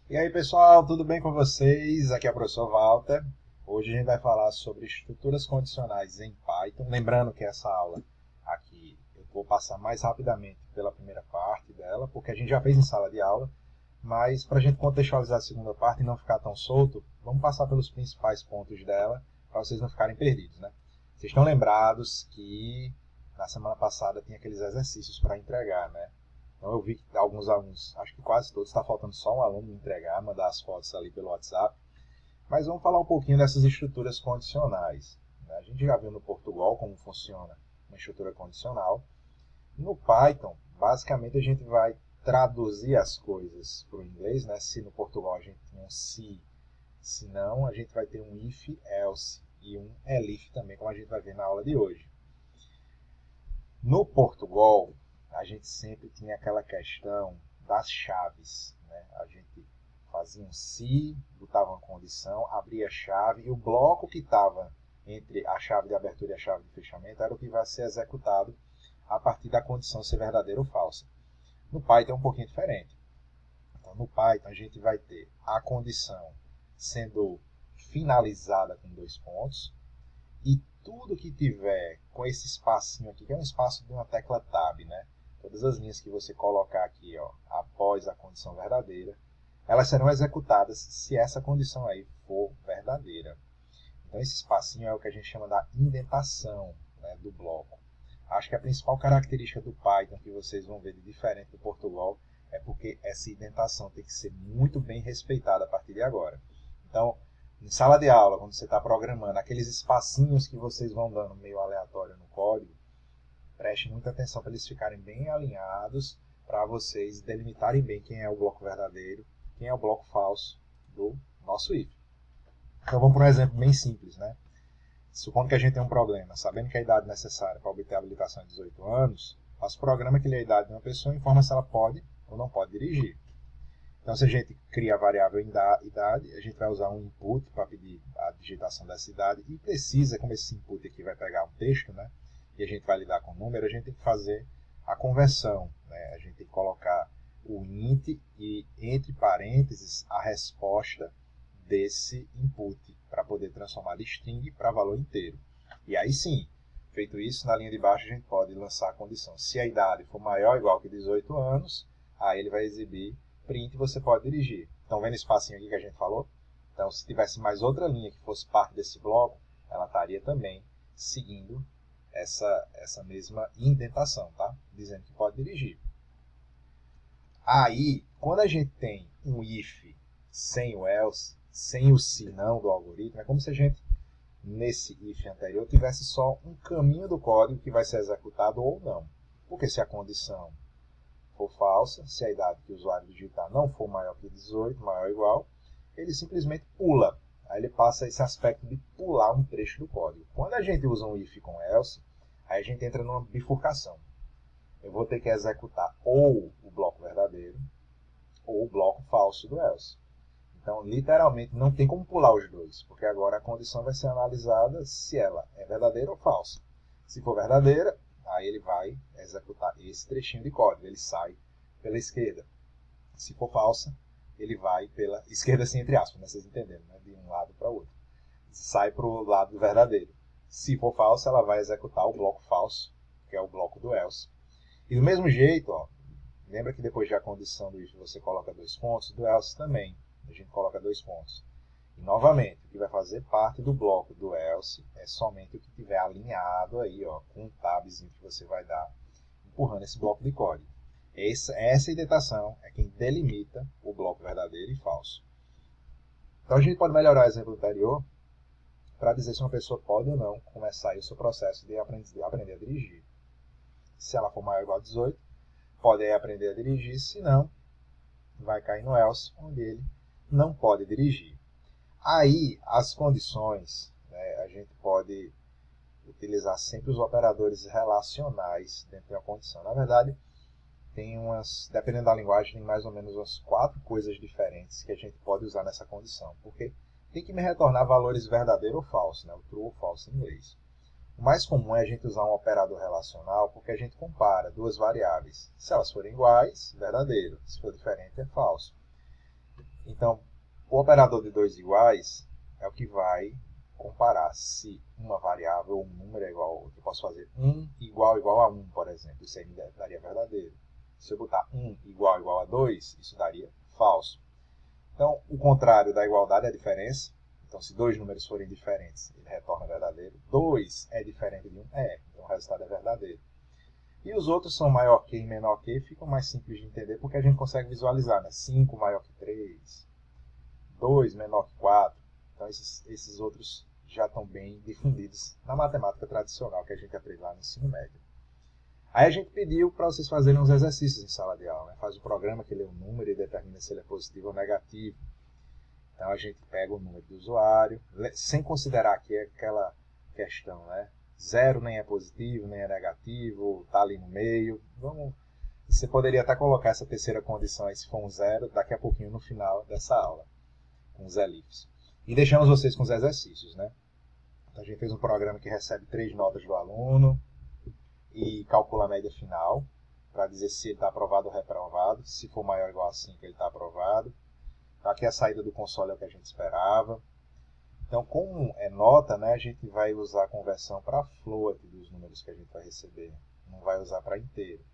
E aí pessoal, tudo bem com vocês? Aqui é o professor Walter. Hoje a gente vai falar sobre estruturas condicionais em Python. Lembrando que essa aula aqui eu vou passar mais rapidamente pela primeira parte dela, porque a gente já fez em sala de aula, mas para a gente contextualizar a segunda parte e não ficar tão solto, vamos passar pelos principais pontos dela, para vocês não ficarem perdidos, né? Vocês estão lembrados que na semana passada tinha aqueles exercícios para entregar, né? Então eu vi que alguns alunos, acho que quase todos, está faltando só um aluno me entregar, mandar as fotos ali pelo WhatsApp. Mas vamos falar um pouquinho dessas estruturas condicionais, né? A gente já viu no Portugal como funciona uma estrutura condicional. No Python, basicamente a gente vai traduzir as coisas para o inglês, né? Se no Portugal a gente tem um se não, a gente vai ter um if, else e um elif também, como a gente vai ver na aula de hoje. No Portugal, a gente sempre tinha aquela questão das chaves, né? A gente fazia um se, botava uma condição, abria a chave e o bloco que estava entre a chave de abertura e a chave de fechamento era o que vai ser executado a partir da condição ser verdadeira ou falsa. No Python é um pouquinho diferente. Então, no Python a gente vai ter a condição sendo finalizada com 2 pontos, e tudo que tiver com esse espacinho aqui, que é um espaço de uma tecla Tab, né? Todas as linhas que você colocar aqui, ó, após a condição verdadeira, elas serão executadas se essa condição aí for verdadeira. Então esse espacinho é o que a gente chama da indentação, né, do bloco. Acho que a principal característica do Python que vocês vão ver de diferente do Portugal é porque essa indentação tem que ser muito bem respeitada a partir de agora. Então, em sala de aula, quando você está programando, aqueles espacinhos que vocês vão dando meio aleatório no código, preste muita atenção para eles ficarem bem alinhados, para vocês delimitarem bem quem é o bloco verdadeiro, quem é o bloco falso do nosso if. Então vamos por um exemplo bem simples, né? Supondo que a gente tem um problema, sabendo que a idade necessária para obter a habilitação é 18 anos, faço o programa que lê a idade de uma pessoa e informa se ela pode ou não pode dirigir. Então, se a gente cria a variável idade, a gente vai usar um input para pedir a digitação dessa idade e precisa, como esse input aqui vai pegar um texto, né? E a gente vai lidar com o número, a gente tem que fazer a conversão, né? A gente tem que colocar o int e, entre parênteses, a resposta desse input para poder transformar de string para valor inteiro. E aí sim, feito isso, na linha de baixo a gente pode lançar a condição. Se a idade for maior ou igual que 18 anos, aí ele vai exibir print, você pode dirigir. Estão vendo esse espacinho aqui que a gente falou? Então, se tivesse mais outra linha que fosse parte desse bloco, ela estaria também seguindo essa mesma indentação, tá? Dizendo que pode dirigir. Aí, quando a gente tem um if sem o else, sem o se não do algoritmo, é como se a gente, nesse if anterior, tivesse só um caminho do código que vai ser executado ou não. Porque se a condição for falsa, se a idade que o usuário digitar não for maior que 18, maior ou igual, ele simplesmente pula. Aí ele passa esse aspecto de pular um trecho do código. Quando a gente usa um if com else, aí a gente entra numa bifurcação. Eu vou ter que executar ou o bloco verdadeiro ou o bloco falso do else. Então, literalmente, não tem como pular os dois, porque agora a condição vai ser analisada se ela é verdadeira ou falsa. Se for verdadeira, aí ele vai executar esse trechinho de código, ele sai pela esquerda. Se for falsa, ele vai pela esquerda, assim, entre aspas, né? Vocês entenderam, né? De um lado para o outro. Sai para o lado verdadeiro. Se for falsa, ela vai executar o bloco falso, que é o bloco do else. E do mesmo jeito, ó, lembra que depois da condição do if você coloca 2 pontos, do else também a gente coloca 2 pontos. E novamente, o que vai fazer parte do bloco do else é somente o que tiver alinhado aí, ó, com um tabzinho que você vai dar, empurrando esse bloco de código. Essa indentação é quem delimita o bloco verdadeiro e falso. Então a gente pode melhorar o exemplo anterior para dizer se uma pessoa pode ou não começar aí o seu processo de aprender a dirigir. Se ela for maior ou igual a 18, pode aí aprender a dirigir, se não, vai cair no else, onde ele não pode dirigir. Aí, as condições, né, a gente pode utilizar sempre os operadores relacionais dentro de uma condição. Na verdade, tem dependendo da linguagem, tem mais ou menos umas 4 coisas diferentes que a gente pode usar nessa condição, porque tem que me retornar valores verdadeiro ou falso, né, o true ou false em inglês. O mais comum é a gente usar um operador relacional porque a gente compara duas variáveis. Se elas forem iguais, verdadeiro. Se for diferente, é falso. Então, o operador de dois iguais é o que vai comparar se uma variável ou um número é igual a outro. Eu posso fazer 1 igual a 1, por exemplo. Isso aí me daria verdadeiro. Se eu botar 1 igual a 2, isso daria falso. Então, o contrário da igualdade é a diferença. Então, se dois números forem diferentes, ele retorna verdadeiro. 2 é diferente de 1? É. Então, o resultado é verdadeiro. E os outros são maior que e menor que, ficam mais simples de entender porque a gente consegue visualizar, né? 5 maior que 3, 2 menor que 4. Então, esses outros já estão bem difundidos na matemática tradicional que a gente aprende lá no ensino médio. Aí a gente pediu para vocês fazerem uns exercícios em sala de aula. Né? Faz um programa que lê um número e determina se ele é positivo ou negativo. Então a gente pega o número do usuário, sem considerar aqui aquela questão, né? 0 nem é positivo, nem é negativo, está ali no meio. Você poderia até colocar essa terceira condição aí, se for um 0, daqui a pouquinho no final dessa aula, com os elipses. E deixamos vocês com os exercícios, né? Então a gente fez um programa que recebe 3 notas do aluno e calcula a média final, para dizer se ele está aprovado ou reprovado. Se for maior ou igual a 5, ele está aprovado. Aqui a saída do console é o que a gente esperava. Então, como é nota, né, a gente vai usar a conversão para float dos números que a gente vai receber. Não vai usar para inteiro.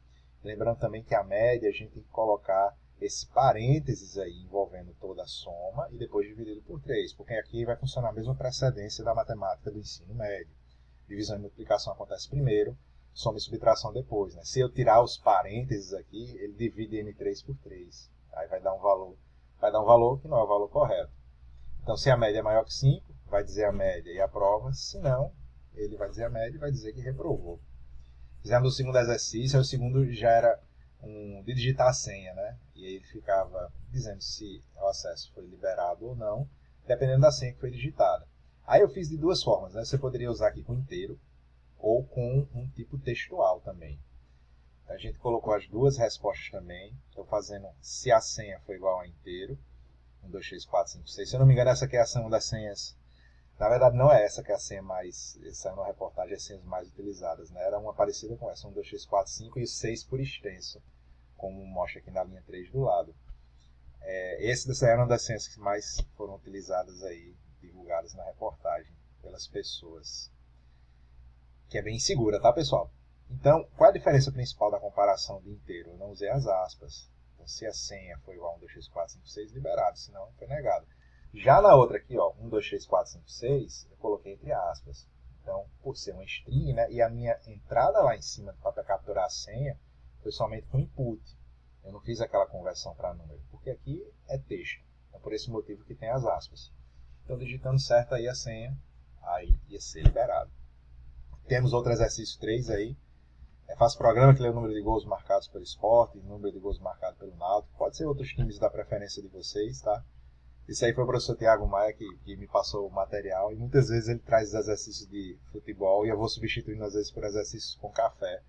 Lembrando também que a média a gente tem que colocar esse parênteses aí envolvendo toda a soma e depois dividido por 3. Porque aqui vai funcionar a mesma precedência da matemática do ensino médio. Divisão e multiplicação acontece primeiro, soma e subtração depois. Né? Se eu tirar os parênteses aqui, ele divide n3 por 3. Aí vai dar um valor que não é o valor correto. Então, se a média é maior que 5, vai dizer a média e aprova. Se não, ele vai dizer a média e vai dizer que reprovou. Fizemos o segundo exercício, aí o segundo já era de digitar a senha, né? E aí ele ficava dizendo se o acesso foi liberado ou não, dependendo da senha que foi digitada. Aí eu fiz de duas formas, né? Você poderia usar aqui com inteiro ou com um tipo textual também. A gente colocou as duas respostas também. Estou fazendo se a senha foi igual a inteiro. 1, 2, 3, 4, 5, 6. Se eu não me engano, essa aqui é a uma das senhas. Na verdade, não é essa que é a senha mais. Essa é uma reportagem, as senhas mais utilizadas. Né? Era uma parecida com essa: 1, 2, 3, 4, 5 e 6 por extenso, como mostra aqui na linha 3 do lado. Essa era uma das senhas que mais foram utilizadas aí, divulgadas na reportagem pelas pessoas. Que é bem segura, tá, pessoal? Então, qual é a diferença principal da comparação de inteiro? Eu não usei as aspas. Então, se a senha foi igual a 1, 2, 3, 4, 5, 6, liberado, senão foi negado. Já na outra aqui, ó, 1, 2, 3, 4, 5, 6, eu coloquei entre aspas. Então, por ser uma string, né, e a minha entrada lá em cima para capturar a senha foi somente com input. Eu não fiz aquela conversão para número, porque aqui é texto. Então, por esse motivo que tem as aspas. Então, digitando certo aí a senha, aí ia ser liberado. Temos outro exercício 3 aí. Faço programa que lê o número de gols marcados pelo Sport, número de gols marcados pelo Náutico. Pode ser outros times da preferência de vocês, tá? Isso aí foi o professor Tiago Maia que me passou o material. E muitas vezes ele traz os exercícios de futebol e eu vou substituindo às vezes por exercícios com café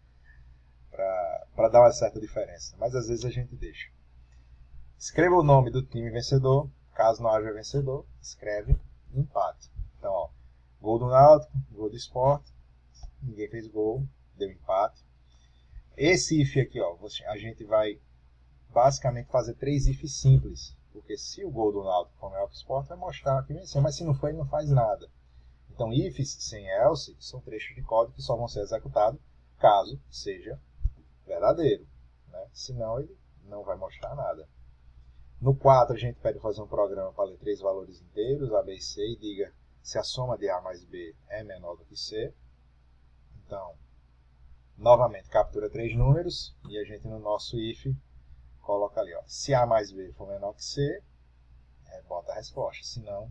para dar uma certa diferença. Mas às vezes a gente deixa. Escreva o nome do time vencedor. Caso não haja vencedor, escreve empate. Então, ó, gol do Náutico, gol do Sport. Ninguém fez gol, deu empate. Esse if aqui, ó, a gente vai basicamente fazer 3 ifs simples. Porque se o gol do Náutico for maior que o Sport, vai mostrar que venceu. Mas se não for, ele não faz nada. Então, ifs sem else são trechos de código que só vão ser executados caso seja verdadeiro. Né? Senão, ele não vai mostrar nada. No 4, a gente pede fazer um programa para ler 3 valores inteiros, A, B e C, e diga se a soma de A mais B é menor do que C. Então, novamente, captura 3 números e a gente no nosso if coloca ali, ó, se A mais B for menor que C, bota a resposta, se não,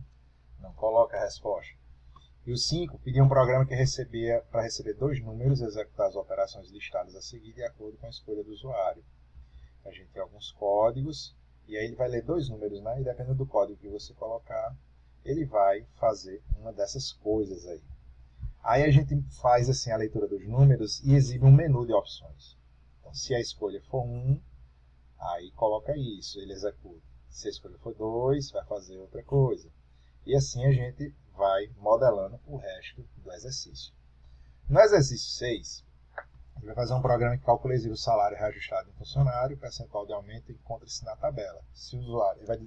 não coloca a resposta. E o 5, pedir um programa que recebia para receber 2 números e executar as operações listadas a seguir de acordo com a escolha do usuário. A gente tem alguns códigos e aí ele vai ler 2 números, né? E dependendo do código que você colocar, ele vai fazer uma dessas coisas aí. Aí a gente faz assim a leitura dos números e exibe um menu de opções. Então, se a escolha for 1, aí coloca isso, ele executa. Se a escolha for 2, vai fazer outra coisa. E assim a gente vai modelando o resto do exercício. No exercício 6, a gente vai fazer um programa que calcula o salário reajustado em funcionário, o percentual de aumento encontra-se na tabela. Se o usuário, ele vai